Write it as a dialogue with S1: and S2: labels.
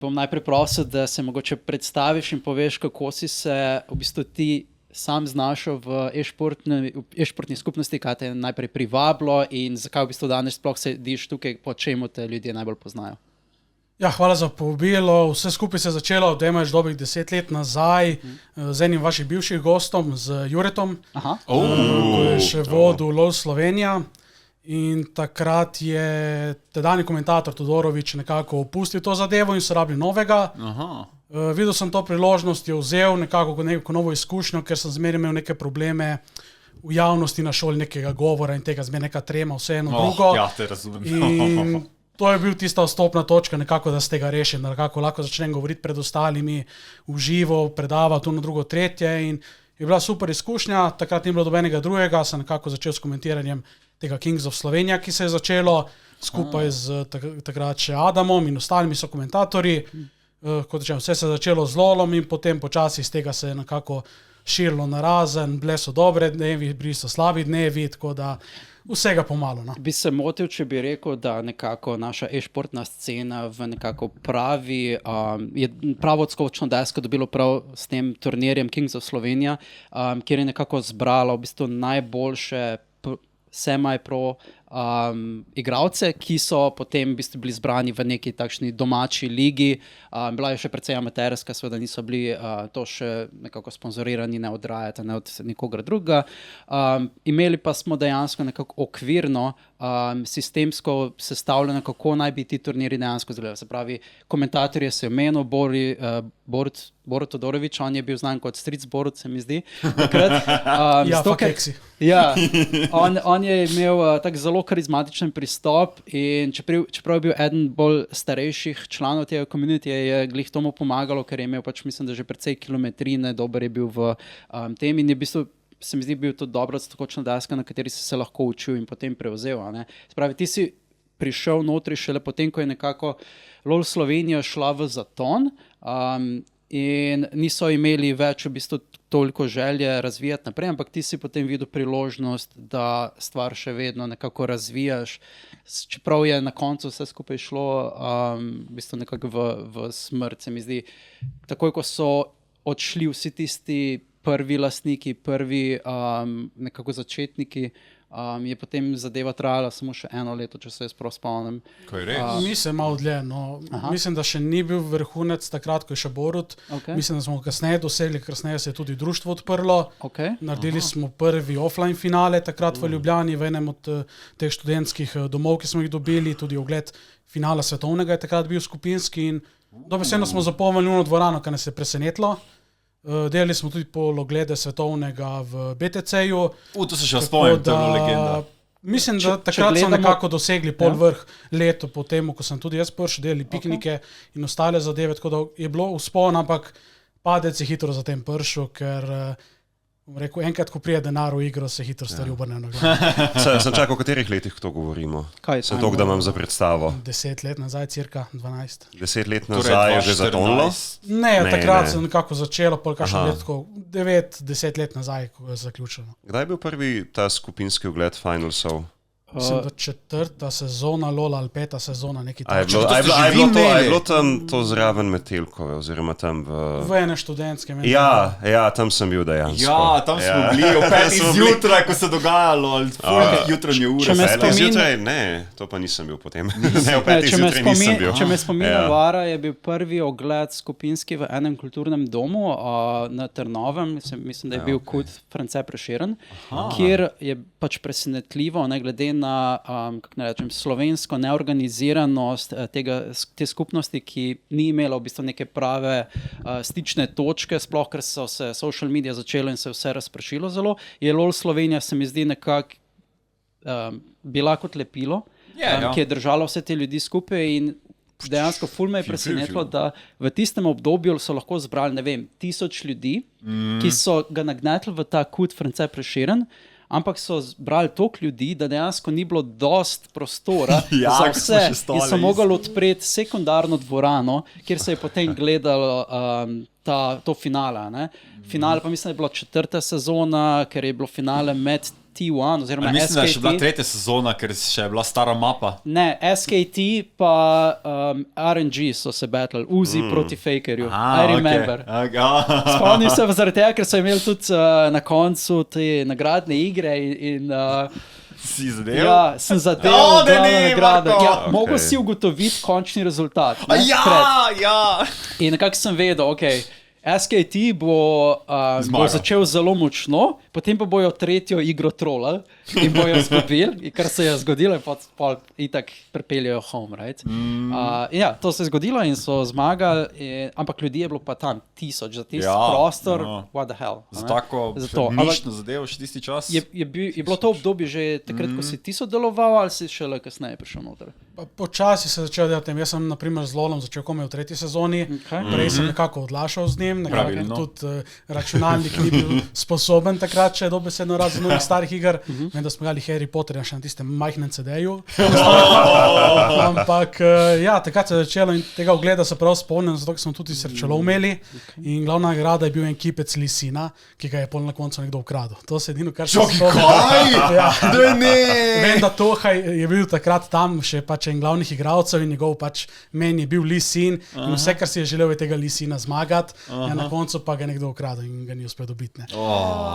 S1: Bom najprej prosil, da se mogoče predstaviš in poveš, kako si se v bistvu ti sam znašel v e-športni skupnosti, kaj te je najprej privabilo in zakaj v bistvu danes sploh sediš tukaj, po čemu te ljudje najbolj poznajo.
S2: Ja, hvala za povabilo. Vse skupaj se je začelo, da imaš dobrih 10 let nazaj z enim vaših bivših gostom, z Juretom, ko je še vodil LOL Slovenija. In takrat je tedajni komentator Todorović nekako opustil to zadevo in so rabili novega. Videl sem to priložnost, je vzel nekako kot neko novo izkušnjo, ker sem zmeraj imel neke probleme v javnosti na šoli, nekega govora in tega zmeraj neka trema, vse eno drugo.
S3: Ja, te razumem.
S2: In to je bil tista vstopna točka, nekako, da se tega rešim, da nekako lahko začnem govoriti pred ostalimi v živo, predavati to na drugo, tretje in je bila super izkušnja. Takrat ni bilo dobenega drugega, sem nekako začel s komentiranjem tega Kings of Slovenija, ki se je začelo skupaj z takrat še Adamom in ostalimi so komentatorji. Kot rečem, vse se je začelo z LOLom in potem počasi iz tega se je nekako širilo narazen, bile so dobre dnevi, bili so slabi dnevi, tako da vsega pomalo. No.
S1: Bi se motil, če bi rekel, da nekako naša e-športna scena v nekako pravi, je pravo odskočno desko dobilo prav s tem turnirjem Kings of Slovenija, kjer je nekako zbralo v bistvu najboljše semi-pro igralce, ki so potem v bistvu bili zbrani v neki takšni domači ligi. Bila je še precej amaterska, seveda niso bili to še nekako sponzorirani, ne od Riota, ne od nikogar drugega. Imeli pa smo dejansko nekako okvirno, sistemsko sestavljeno, kako naj bi ti turniri dejansko izgledali. Se pravi, komentator je se omenil, Borut Todorović, on je bil znan kot Stric Borut, se mi zdi.
S2: Ja, fakeksi.
S1: Ja, on je imel tak zelo karizmatičen pristop in čeprav je bil eden bolj starejših članov tega community, je glih tomu pomagalo, ker je imel pač mislim, da že precej kilometrine, dober je bil v tem in je v bistvu se mi zdi bil to dobro odskočna deska, na kateri si se lahko učil in potem prevzel. Se pravi, ti si prišel notri šele potem, ko je nekako LOL Slovenija šla v zaton, in niso imeli več v bistvu toliko želje razvijati naprej, ampak ti si potem videl priložnost, da stvar še vedno nekako razvijaš, čeprav je na koncu vse skupaj šlo v bistvu nekako v smrt, se mi zdi. Takoj, ko so odšli vsi tisti prvi lastniki, prvi nekako začetniki, je potem zadeva trajala samo še 1 leto, če se jaz prav spomnim.
S3: Ko je res?
S2: Mislim malo dlje, no. Mislim, da še ni bil vrhunec takrat, ko je še Borut. Mislim, da smo kasneje dosegli, kasneje se je tudi društvo odprlo. Naredili smo prvi offline finale takrat v Ljubljani, v enem od teh študentskih domov, ki smo jih dobili, tudi ogled finala svetovnega je takrat bil skupinski in dobesedno smo zapomnili ono dvorano, kar nas je presenetilo. Delali smo tudi pologlede svetovnega v BTC-ju.
S3: To se še spomnim, to je bila legenda.
S2: Mislim, da takrat so nekako dosegli pol vrh leto po tem, ko sem tudi jaz prišel, delali piknike in ostale zadeve, tako da je bilo vzpon, ampak padec je hitro zatem prišel, ker rekel, enkrat, ko prije denar v igro, se hitro stvari obrnejo na glavo.
S4: Sem čakal, o katerih letih to govorimo?
S1: Sem
S4: to, da imam za predstavo.
S2: 10 let nazaj, cirka 12.
S4: 10 let nazaj je že zatonilo?
S2: Ne, takrat se nekako začelo, pol kakšno letko, 9-10 let nazaj, ko je zaključeno.
S4: Kdaj je bil prvi ta skupinski ogled finalsov?
S2: Mislim, da 4. sezona LOL ali 5. sezona, neki
S4: A je bilo tam to zraven Metelkove, oziroma tam
S2: v ene študentske.
S4: Ja, tam sem bil dejansko.
S3: Ja, tam smo bili o 5 zjutraj, ko se dogajalo, jutranje ure.
S4: Zjutraj, ne, to pa nisem bil potem. Ne, o 5 zjutraj nisem bil.
S1: Če me spominja vara, je bil prvi ogled skupinski v enem kulturnem domu na Trnovem, mislim, da je bil KUD France Prešeren, kjer je pač presenetljivo, ne glede na kako ne rečem, slovensko neorganiziranost te skupnosti, ki ni imela v bistvu neke prave stične točke, sploh ker so se social media začelo in se vse razpršilo zelo, je LOL Slovenija se mi zdi nekako bila kot lepilo, ki je držalo vse te ljudi skupaj in dejansko ful me je presenetilo, da v tistem obdobju so lahko zbrali, ne vem, 1000 ljudi, ki so ga nagnetili v ta KUD France Prešeren, ampak so zbrali toliko ljudi, da dejansko ni bilo dost prostora za vse in so mogli odpreti sekundarno dvorano, kjer se je potem gledalo to finale. Finale pa mislim, da je bila 4. sezona, ker je bilo finale med T1 oziroma
S3: Mislim, da je še bila
S1: SKT.
S3: 3. sezona, ker še je bila stara mapa.
S1: Ne, SKT pa RNG so se battle, Uzi proti Fakerju. I remember. Spomnim se zaradi tega, ker so imeli tudi na koncu te nagradne igre in
S3: Si zadev?
S1: ja, sem zadev
S3: O, da
S1: glavno
S3: ne,
S1: nagrado.
S3: Marko!
S1: Ja, mogel
S4: Okej.
S1: si ugotoviti končni rezultat. Ne,
S3: Ja,
S1: pred.
S3: ja.
S1: In nekako sem vedel, ok, SKT bo
S3: Zmagal.
S1: začel zelo močno, potem pa bojo tretjo igro trolali in bojo izgubili, kar se je zgodilo, in pol itak pripeljejo home, right? Ja, to se je zgodilo in so zmagali, ampak ljudi je bilo pa tam 1000 za tisti prostor, what the hell.
S3: Za tako nišno zadevo še tisti čas.
S1: Je bilo to obdobje že takrat, ko si ti sodeloval ali si šele kasneje prišel noter?
S2: Počasi se je začel delati. Jaz sem naprimer z Lolom začel komaj v 3. sezoni, prej sem nekako odlašal z njim,
S3: Pravilno.
S2: tudi računalnik ni bil sposoben takrat, če je dobesedno razen novih starih iger. Vem, da smo igrali Harry Potterja še na tistem majhnem CD-ju. Ampak ja, takrat se je začelo in tega ogleda se prav spomnim, zato ker smo tudi srečelov imeli in glavna nagrada je bil en kipec lisina, ki ga je pol na koncu nekdo ukradel. To se edino, kar se
S3: Kaj?
S2: Ja.
S3: Da ne!
S2: Vem, da Tohaj je bil takrat tam še pač en glavnih igralcev in njegov pač meni je bil Lee Sin in vse, kar si je želel, je tega Lee Sina zmagati, ja, na koncu pa ga je nekdo ukradel in ga ni uspel dobiti.